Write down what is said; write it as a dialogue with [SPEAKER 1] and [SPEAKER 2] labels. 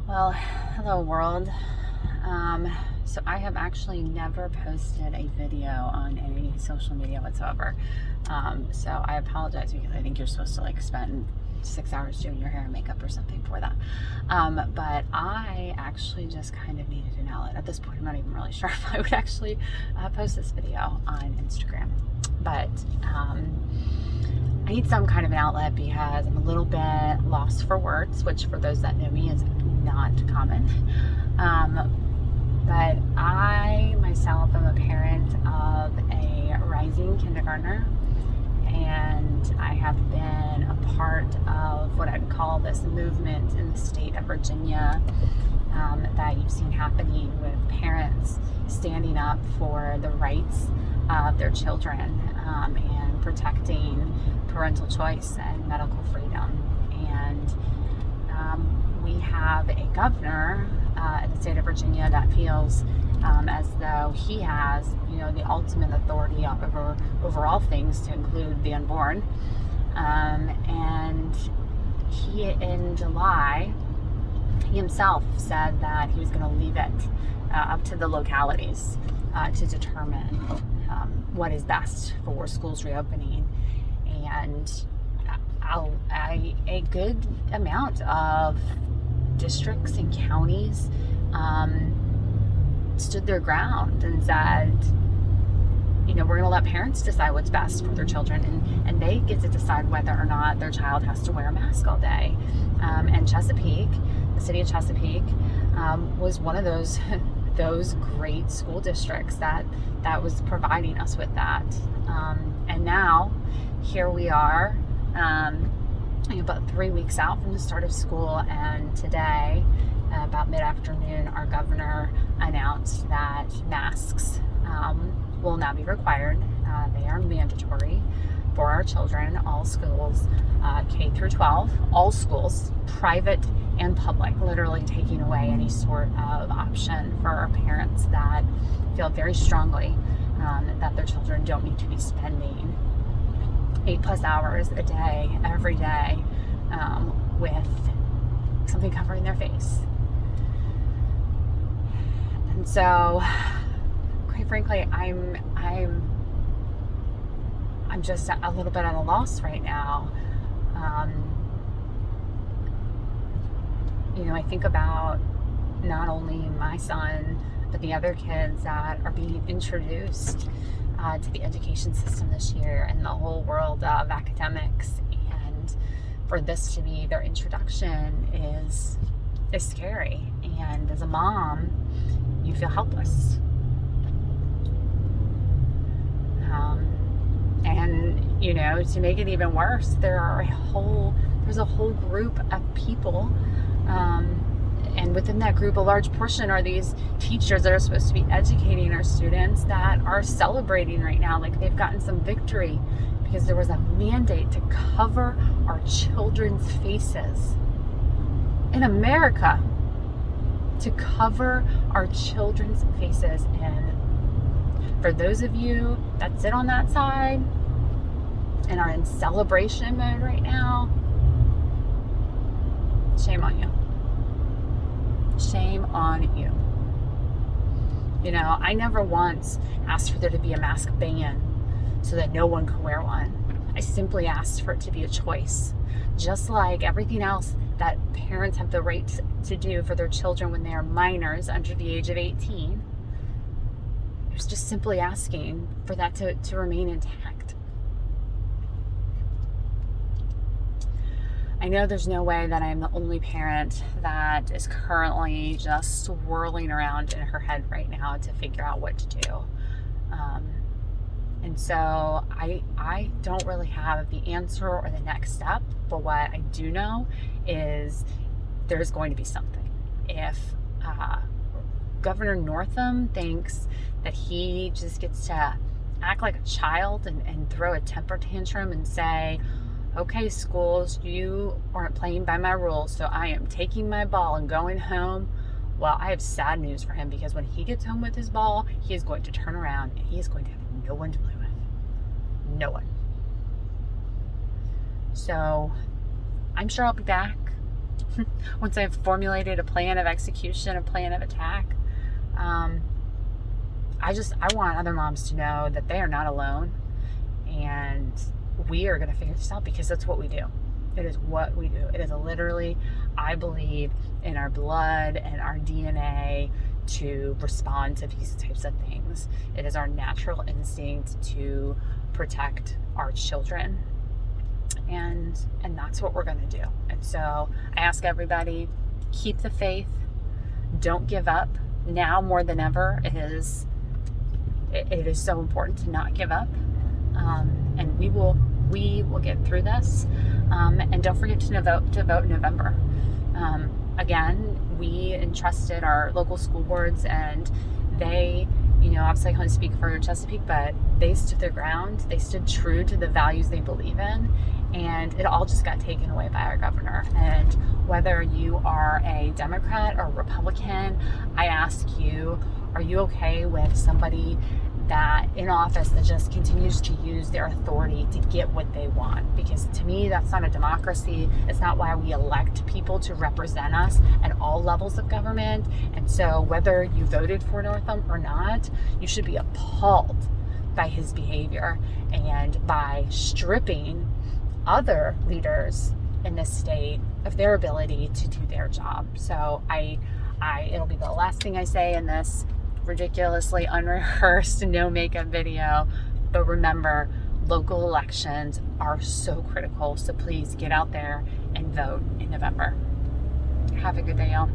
[SPEAKER 1] Well, hello world. So I have actually never posted a video on any social media whatsoever. So I apologize because I think you're supposed to like spend 6 hours doing your hair and makeup or something for that. But I actually just kind of needed an outlet. At this point, I'm not even really sure if I would actually post this video on Instagram. But I need some kind of an outlet because I'm a little bit lost for words, which for those that know me is not common. But I myself am a parent of a rising kindergartner, and I have been a part of what I'd call this movement in the state of Virginia that you've seen happening with parents standing up for the rights of their children and protecting parental choice and medical freedom. And we have a governor in the state of Virginia that feels as though he has, the ultimate authority over all things, to include the unborn. And he, in July, he himself said that he was going to leave it up to the localities to determine what is best for schools reopening. And a good amount of districts and counties stood their ground and said, we're going to let parents decide what's best for their children, and they get to decide whether or not their child has to wear a mask all day. And Chesapeake, the city of Chesapeake, was one of those great school districts that was providing us with that. And now here we are, about 3 weeks out from the start of school, and today, about mid-afternoon, our governor announced that masks will now be required. They are mandatory for our children, all schools, K through 12, all schools, private and public, literally taking away any sort of option for our parents that feel very strongly that their children don't need to be spending 8+ hours a day, every day, with something covering their face. And so, quite frankly, I'm just a little bit at a loss right now. I think about not only my son, but the other kids that are being introduced to the education system this year and the whole world of academics. And for this to be their introduction is scary. And as a mom, you feel helpless. And to make it even worse, there's a whole group of people, and within that group, a large portion are these teachers that are supposed to be educating our students that are celebrating right now like they've gotten some victory because there was a mandate to cover our children's faces in America, to cover our children's faces. And for those of you that sit on that side and are in celebration mode right now, shame on you. Shame on you. I never once asked for there to be a mask ban so that no one could wear one. I simply asked for it to be a choice. Just like everything else that parents have the right to do for their children when they are minors under the age of 18. I was just simply asking for that to remain intact. I know there's no way that I'm the only parent that is currently just swirling around in her head right now to figure out what to do. And so I don't really have the answer or the next step, but what I do know is there's going to be something. If Governor Northam thinks that he just gets to act like a child and throw a temper tantrum and say, okay, schools, you aren't playing by my rules, so I am taking my ball and going home. Well, I have sad news for him, because when he gets home with his ball, he is going to turn around and he is going to have no one to play with. No one. So I'm sure I'll be back once I've formulated a plan of execution, a plan of attack, I want other moms to know that they are not alone, and we are going to figure this out, because that's what we do. It is what we do. It is literally, I believe, in our blood and our DNA to respond to these types of things. It is our natural instinct to protect our children. And that's what we're going to do. And so I ask everybody, keep the faith. Don't give up. Now more than ever, it is so important to not give up. And we will get through this. And don't forget to vote in November. Again, we entrusted our local school boards, and they, obviously I can't speak for Chesapeake, but they stood their ground. They stood true to the values they believe in, and it all just got taken away by our governor. And whether you are a Democrat or Republican, I ask you, are you okay with somebody that in office that just continues to use their authority to get what they want? Because to me, that's not a democracy. It's not why we elect people to represent us at all levels of government. And so whether you voted for Northam or not, you should be appalled by his behavior and by stripping other leaders in this state of their ability to do their job. So it'll be the last thing I say in this ridiculously unrehearsed, no makeup video. But remember, local elections are so critical. So please get out there and vote in November. Have a good day, y'all.